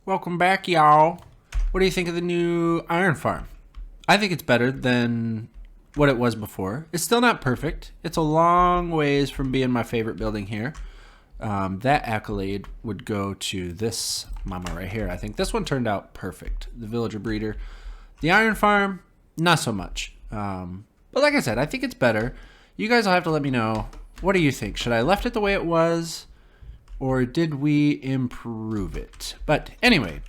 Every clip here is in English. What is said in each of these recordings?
Welcome back, y'all. What do you think of the new iron farm? I think it's better than what it was before. It's still not perfect. It's a long ways from being my favorite building here. That accolade would go to this mama right here. I think this one turned out perfect. The villager breeder. The iron farm, not so much. But like I said, I think it's better. You guys will have to let me know. What do you think? Should I have left it the way it was? Or did we improve it? But anyway,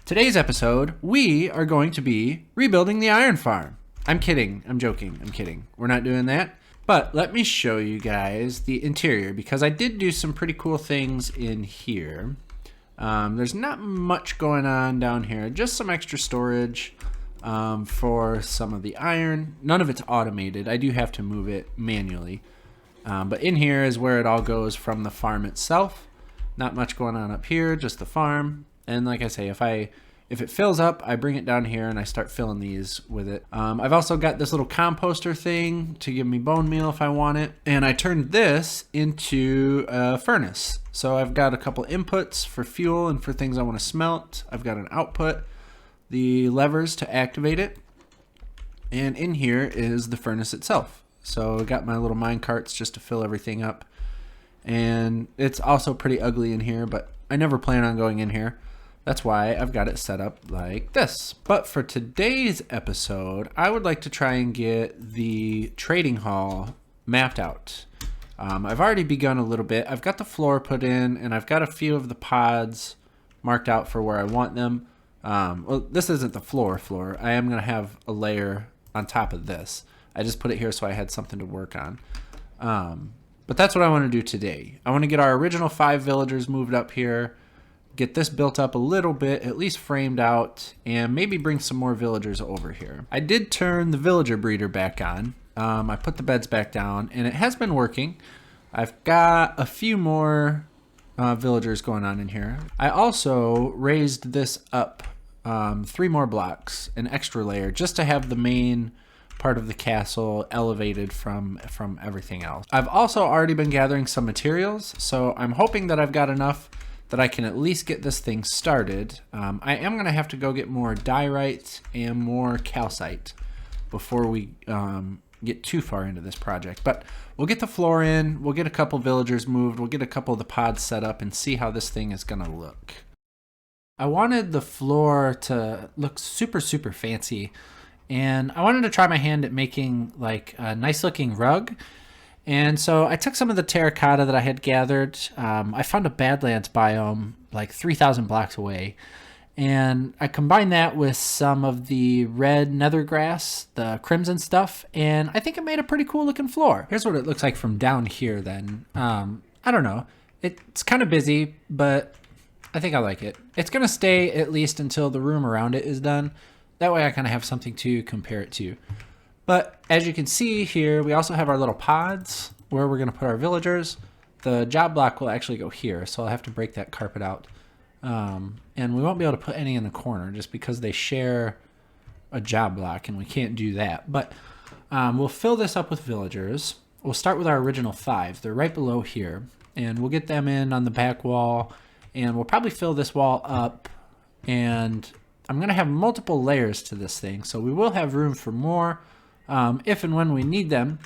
today's episode, we are going to be rebuilding the iron farm. I'm kidding. I'm joking. I'm kidding. We're not doing that. But let me show you guys the interior because I did do some pretty cool things in here. There's not much going on down here. Just some extra storage for some of the iron. None of it's automated. I do have to move it manually. But in here is where it all goes from the farm itself. Not much going on up here, just the farm. And like I say, if it fills up, I bring it down here and I start filling these with it. I've also got this little composter thing to give me bone meal if I want it. And I turned this into a furnace. So I've got a couple inputs for fuel and for things I want to smelt. I've got an output, the levers to activate it. And in here is the furnace itself. So I got my little mine carts just to fill everything up. And it's also pretty ugly in here, but I never plan on going in here. That's why I've got it set up like this. But for today's episode, I would like to try and get the trading hall mapped out. I've already begun a little bit. I've got the floor put in, and I've got a few of the pods marked out for where I want them. Well, this isn't the floor. I am going to have a layer on top of this. I just put it here so I had something to work on. But that's what I want to do today. I want to get our original 5 villagers moved up here, get this built up a little bit, at least framed out, and maybe bring some more villagers over here. I did turn the villager breeder back on. I put the beds back down, and it has been working. I've got a few more villagers going on in here. I also raised this up 3 more blocks, an extra layer, just to have the main part of the castle elevated from everything else. I've also already been gathering some materials, so I'm hoping that I've got enough that I can at least get this thing started. I am going to have to go get more diorite and more calcite before we get too far into this project. But we'll get the floor in, we'll get a couple villagers moved, we'll get a couple of the pods set up and see how this thing is going to look. I wanted the floor to look super fancy. And I wanted to try my hand at making like a nice looking rug. And so I took some of the terracotta that I had gathered. I found a Badlands biome like 3,000 blocks away. And I combined that with some of the red nether grass, the crimson stuff. And I think it made a pretty cool looking floor. Here's what it looks like from down here then. I don't know. It's kind of busy, but I think I like it. It's going to stay at least until the room around it is done. That way I kind of have something to compare it to. But as you can see here, we also have our little pods where we're going to put our villagers. The job block will actually go here, so I'll have to break that carpet out. And we won't be able to put any in the corner just because they share a job block and we can't do that. But we'll fill this up with villagers. We'll start with our original 5. They're right below here. And we'll get them in on the back wall. And we'll probably fill this wall up. And I'm going to have multiple layers to this thing, so we will have room for more if and when we need them.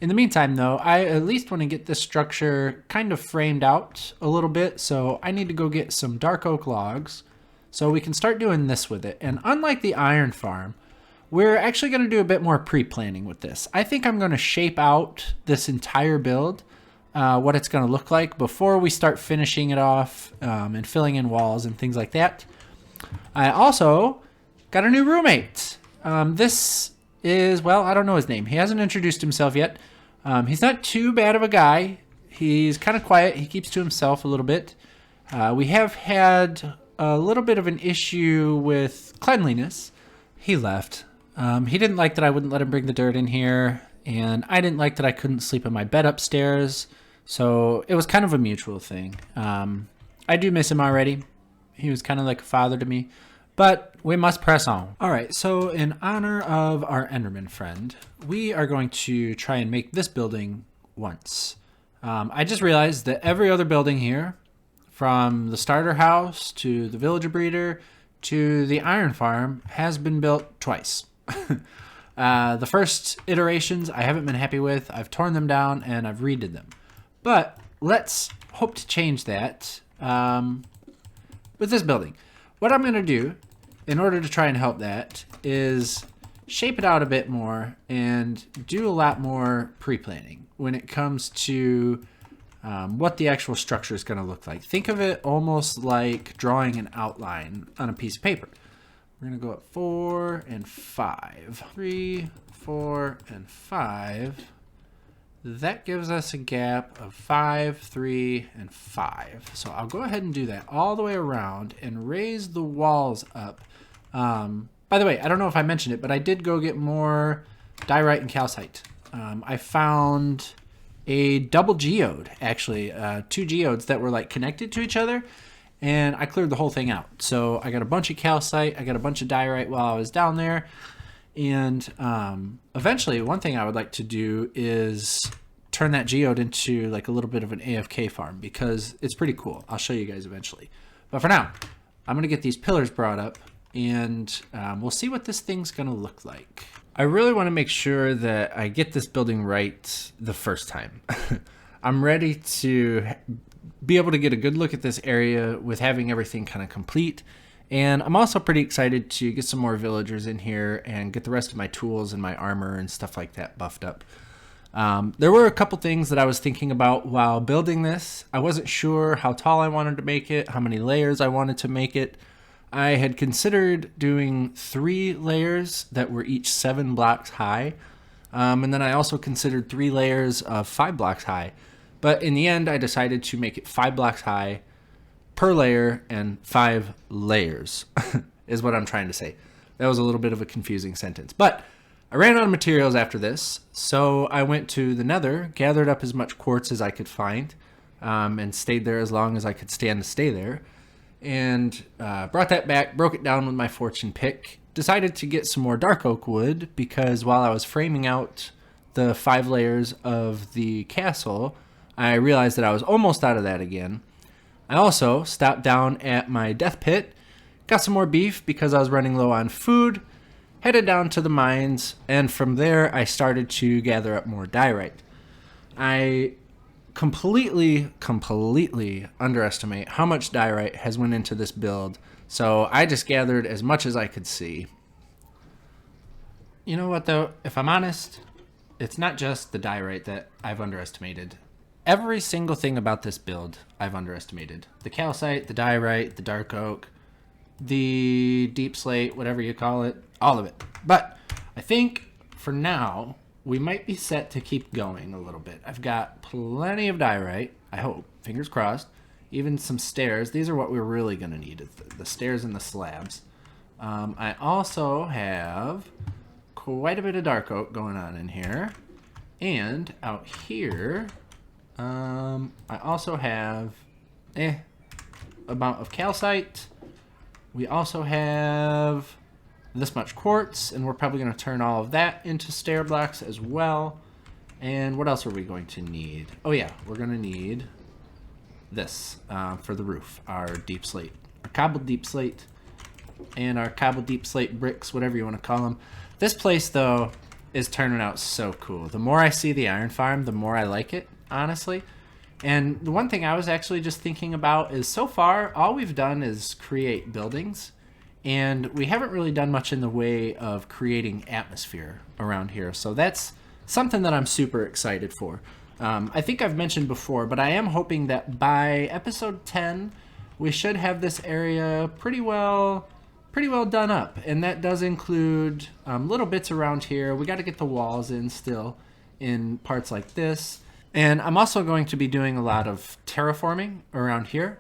In the meantime, though, I at least want to get this structure kind of framed out a little bit, so I need to go get some dark oak logs so we can start doing this with it. And unlike the iron farm, we're actually going to do a bit more pre-planning with this. I think I'm going to shape out this entire build, what it's going to look like before we start finishing it off and filling in walls and things like that. I also got a new roommate. This is, well, I don't know his name. He hasn't introduced himself yet. He's not too bad of a guy. He's kind of quiet. He keeps to himself a little bit. We have had a little bit of an issue with cleanliness. He left. He didn't like that I wouldn't let him bring the dirt in here, and I didn't like that I couldn't sleep in my bed upstairs. So it was kind of a mutual thing. I do miss him already. He was kind of like a father to me, but we must press on. All right, so in honor of our Enderman friend, we are going to try and make this building once. I just realized that every other building here, from the starter house to the villager breeder to the iron farm, has been built twice. The first iterations I haven't been happy with. I've torn them down and I've redid them. But let's hope to change that with this building. What I'm going to do in order to try and help that is shape it out a bit more and do a lot more pre-planning when it comes to what the actual structure is going to look like. Think of it almost like drawing an outline on a piece of paper. We're going to go at 4 and 5. 3, 4, and 5. That gives us a gap of 5, 3, and 5. So I'll go ahead and do that all the way around and raise the walls up. By the way, I don't know if I mentioned it, but I did go get more diorite and calcite. I found a double geode, actually, 2 geodes that were like connected to each other, and I cleared the whole thing out. So I got a bunch of calcite, I got a bunch of diorite while I was down there, and eventually one thing I would like to do is turn that geode into like a little bit of an AFK farm, because it's pretty cool. I'll show you guys eventually. But for now, I'm gonna get these pillars brought up, and we'll see what this thing's gonna look like. I really want to make sure that I get this building right the first time. I'm ready to be able to get a good look at this area with having everything kind of complete. And I'm also pretty excited to get some more villagers in here and get the rest of my tools and my armor and stuff like that buffed up. There were a couple things that I was thinking about while building this. I wasn't sure how tall I wanted to make it, how many layers I wanted to make it. I had considered doing 3 layers that were each 7 blocks high. And then I also considered 3 layers of 5 blocks high. But in the end, I decided to make it 5 blocks high per layer and 5 layers is what I'm trying to say. That was a little bit of a confusing sentence. But I ran out of materials after this, so I went to the Nether, gathered up as much quartz as I could find, and stayed there as long as I could stand to stay there. And brought that back, broke it down with my fortune pick, decided to get some more dark oak wood, because while I was framing out the 5 layers of the castle, I realized that I was almost out of that again. I also stopped down at my death pit, got some more beef because I was running low on food, headed down to the mines, and from there I started to gather up more diorite. I completely underestimate how much diorite has went into this build, so I just gathered as much as I could see. You know what though, if I'm honest, it's not just the diorite that I've underestimated. Every single thing about this build I've underestimated. The calcite, the diorite, the dark oak, the deep slate, whatever you call it, all of it. But I think for now, we might be set to keep going a little bit. I've got plenty of diorite, I hope, fingers crossed. Even some stairs. These are what we're really going to need, the stairs and the slabs. I also have quite a bit of dark oak going on in here. And out here, I also have amount of calcite. We also have this much quartz, and we're probably going to turn all of that into stair blocks as well. And what else are we going to need? Oh yeah, we're going to need this for the roof, our deep slate, our cobbled deep slate, and our cobbled deep slate bricks, whatever you want to call them. This place though is turning out so cool. The more I see the iron farm, the more I like it, honestly. And the one thing I was actually just thinking about is so far all we've done is create buildings, and we haven't really done much in the way of creating atmosphere around here. So that's something that I'm super excited for. I think I've mentioned before, but I am hoping that by episode 10, we should have this area pretty well done up. And that does include little bits around here. We got to get the walls in still in parts like this. And I'm also going to be doing a lot of terraforming around here.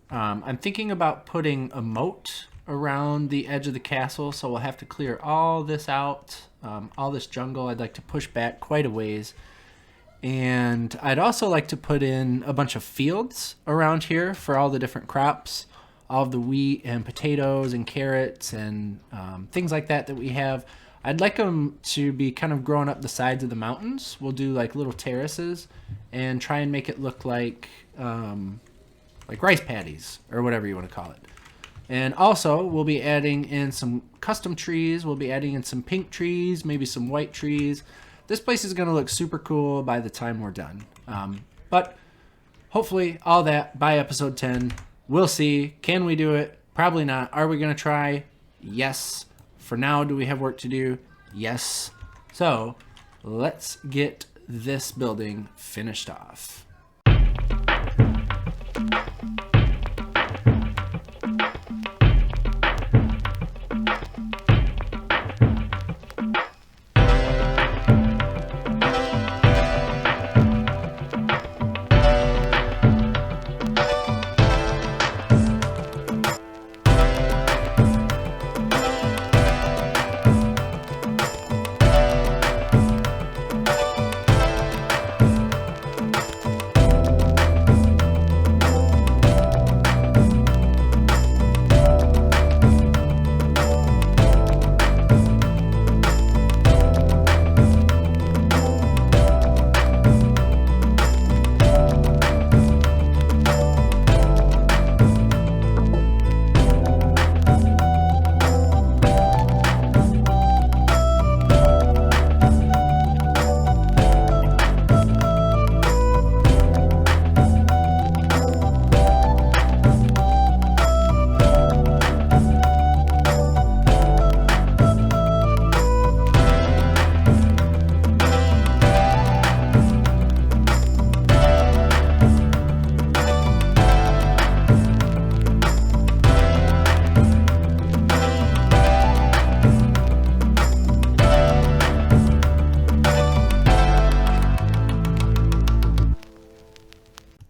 I'm thinking about putting a moat around the edge of the castle, so we'll have to clear all this out, all this jungle. I'd like to push back quite a ways. And I'd also like to put in a bunch of fields around here for all the different crops, all of the wheat and potatoes and carrots and things like that we have. I'd like them to be kind of growing up the sides of the mountains. We'll do like little terraces and try and make it look like rice paddies or whatever you want to call it. And also, we'll be adding in some custom trees. We'll be adding in some pink trees, maybe some white trees. This place is going to look super cool by the time we're done. But hopefully, all that by episode 10. We'll see. Can we do it? Probably not. Are we going to try? Yes. For now, do we have work to do? Yes. So, let's get this building finished off.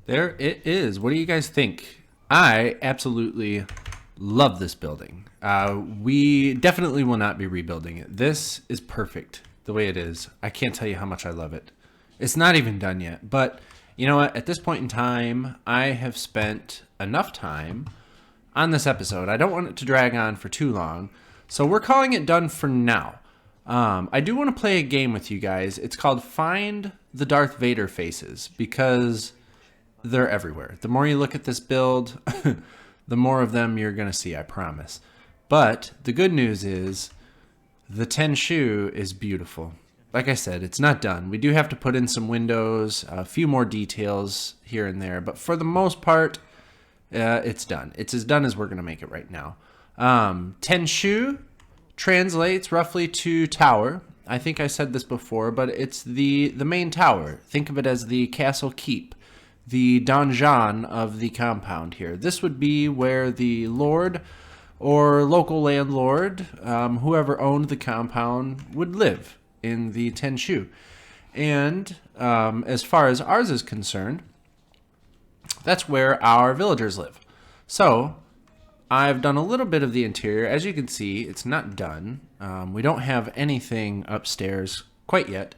There it is. What do you guys think? I absolutely love this building. We definitely will not be rebuilding it. This is perfect the way it is. I can't tell you how much I love it. It's not even done yet, but you know what? At this point in time, I have spent enough time on this episode. I don't want it to drag on for too long, so we're calling it done for now. I do want to play a game with you guys. It's called Find the Darth Vader Faces, because they're everywhere. The more you look at this build, the more of them you're going to see, I promise. But the good news is the Tenshu is beautiful. Like I said, it's not done. We do have to put in some windows, a few more details here and there, but for the most part, it's done. It's as done as we're going to make it right now. Tenshu translates roughly to tower. I think I said this before, but it's the main tower. Think of it as the castle keep, the donjon of the compound here. This would be where the lord or local landlord, whoever owned the compound, would live in the Tenshu. And as far as ours is concerned, that's where our villagers live. So I've done a little bit of the interior. As you can see, it's not done. We don't have anything upstairs quite yet.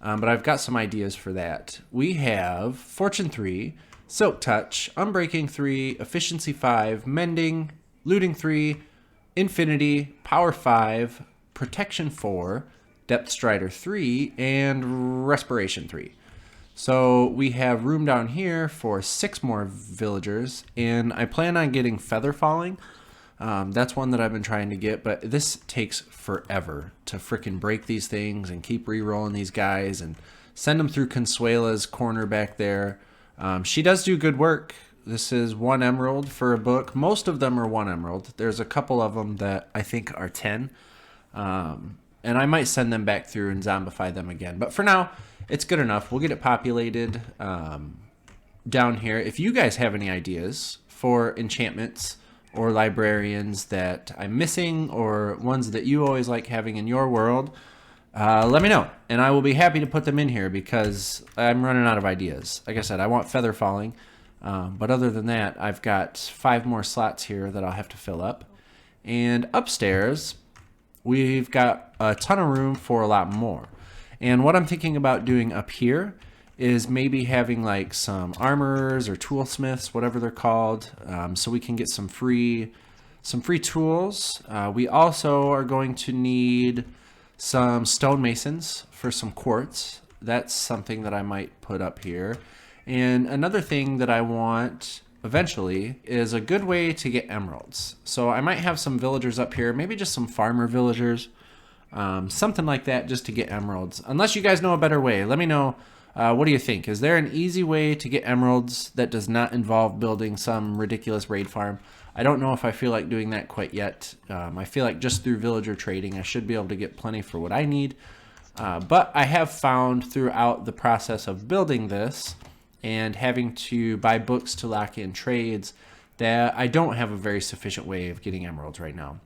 But I've got some ideas for that. We have Fortune 3, Silk Touch, Unbreaking 3, Efficiency 5, Mending, Looting 3, Infinity, Power 5, Protection 4, Depth Strider 3, and Respiration 3. So we have room down here for 6 more villagers, and I plan on getting Feather Falling. That's one that I've been trying to get, but this takes forever to frickin' break these things and keep re-rolling these guys and send them through Consuela's corner back there. She does do good work. This is 1 emerald for a book. Most of them are 1 emerald. There's a couple of them that I think are 10. And I might send them back through and zombify them again. But for now, it's good enough. We'll get it populated down here. If you guys have any ideas for enchantments or librarians that I'm missing, or ones that you always like having in your world, let me know, and I will be happy to put them in here because I'm running out of ideas. Like I said, I want feather falling, but other than that, I've got 5 more slots here that I'll have to fill up. And upstairs, we've got a ton of room for a lot more. And what I'm thinking about doing up here is maybe having like some armorers or toolsmiths, whatever they're called, so we can get some free tools. We also are going to need some stonemasons for some quartz. That's something that I might put up here. And another thing that I want eventually is a good way to get emeralds. So I might have some villagers up here, maybe just some farmer villagers, something like that, just to get emeralds. Unless you guys know a better way, let me know. What do you think? Is there an easy way to get emeralds that does not involve building some ridiculous raid farm? I don't know if I feel like doing that quite yet. I feel like just through villager trading, I should be able to get plenty for what I need. But I have found throughout the process of building this and having to buy books to lock in trades that I don't have a very sufficient way of getting emeralds right now.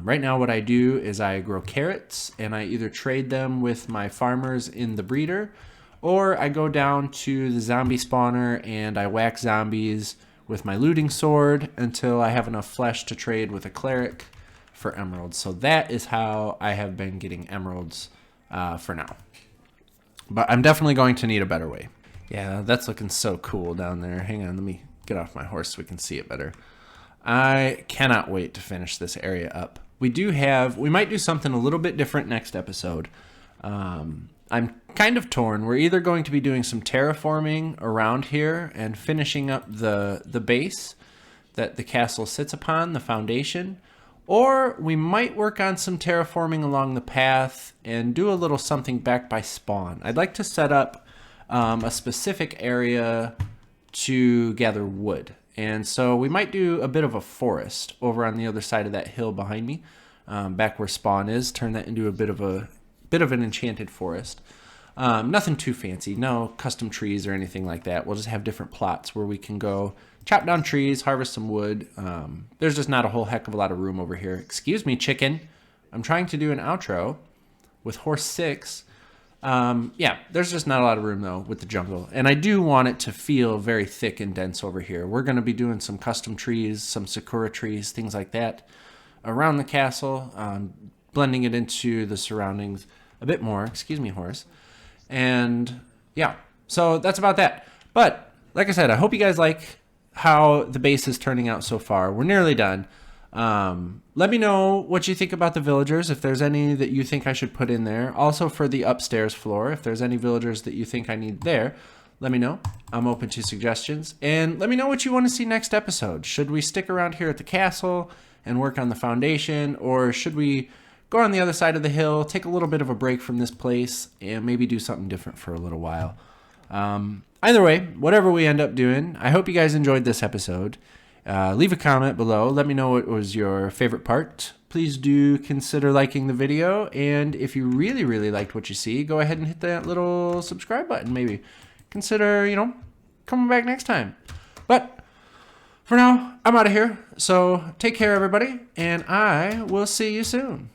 Right now what I do is I grow carrots and I either trade them with my farmers in the breeder, or I go down to the zombie spawner and I whack zombies with my looting sword until I have enough flesh to trade with a cleric for emeralds. So that is how I have been getting emeralds for now. But I'm definitely going to need a better way. Yeah, that's looking so cool down there. Hang on, let me get off my horse so we can see it better. I cannot wait to finish this area up. We might do something a little bit different next episode. I'm kind of torn. We're either going to be doing some terraforming around here and finishing up the base that the castle sits upon, the foundation, or we might work on some terraforming along the path and do a little something back by spawn. I'd like to set up a specific area to gather wood. And so we might do a bit of a forest over on the other side of that hill behind me, back where spawn is, turn that into a bit of an enchanted forest. Nothing too fancy, no custom trees or anything like that. We'll just have different plots where we can go chop down trees, harvest some wood. There's just not a whole heck of a lot of room over here. Excuse me, chicken. I'm trying to do an outro with horse 6. Yeah, there's just not a lot of room though with the jungle. And I do want it to feel very thick and dense over here. We're going to be doing some custom trees, some sakura trees, things like that around the castle, blending it into the surroundings a bit more. Excuse me, horse. And yeah, so that's about that. But like I said, I hope you guys like how the base is turning out so far. We're nearly done. Let me know what you think about the villagers, if there's any that you think I should put in there. Also for the upstairs floor, if there's any villagers that you think I need there, let me know. I'm open to suggestions. And let me know what you want to see next episode. Should we stick around here at the castle and work on the foundation, or should we go on the other side of the hill, take a little bit of a break from this place, and maybe do something different for a little while? Either way, whatever we end up doing, I hope you guys enjoyed this episode. Leave a comment below. Let me know what was your favorite part. Please do consider liking the video. And if you really, really liked what you see, go ahead and hit that little subscribe button. Maybe consider, coming back next time. But for now, I'm out of here. So take care, everybody. And I will see you soon.